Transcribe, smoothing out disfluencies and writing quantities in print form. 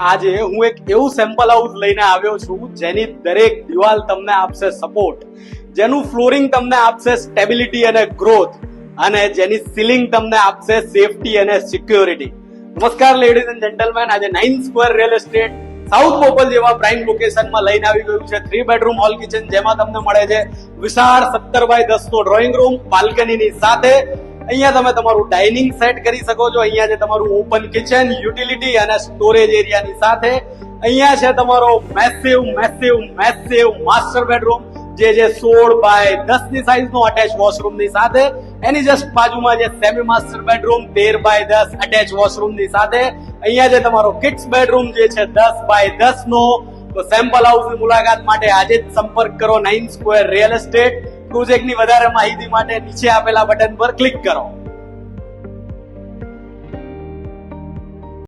આજે હું એક એવું સેમ્પલ હાઉસ લઈને આવ્યો છું જેની દરેક દિવાલ તમને આપશે સપોર્ટ, જેનું ફ્લોરિંગ તમને આપશે સ્ટેબિલિટી અને ગ્રોથ, અને જેની સીલિંગ તમને આપશે સેફટી અને સિક્યોરિટી. નમસ્કાર લેડીઝ એન્ડ જેન્ટલમેન, આજે 9 square real estate south Bopal જેવા પ્રાઇમ લોકેશનમાં લઈને આવી ગયું છે 3 બેડરૂમ હોલ કિચન, જેમાં તમને મળે છે વિશાળ 17x10 નો ડ્રોઈંગ રૂમ બાલ્કનીની સાથે. અહીંયા તમે તમારું ડાઇનિંગ સેટ કરી શકો છો. અહીંયા છે તમારું ઓપન કિચન, યુટિલિટી અને સ્ટોરેજ એરિયાની સાથે. અહીંયા છે તમારો મેસિવ માસ્ટર બેડરૂમ, જે 16x10 ની સાઈઝ નો અટેચ વોશરૂમ ની સાથે. એની જસ્ટ બાજુમાં જે semi master bedroom 13x10 attach washroom ની સાથે. અહીંયા જે તમારો કિડ્સ બેડરૂમ જે છે 10x10 નો. તો સેમ્પલ હાઉસ ની મુલાકાત માટે આજે જ સંપર્ક કરો 9 સ્ક્વેર રિયલ એસ્ટેટ. પ્રોજેક્ટની વધારે માહિતી માટે નીચે આપેલા બટન પર ક્લિક કરો.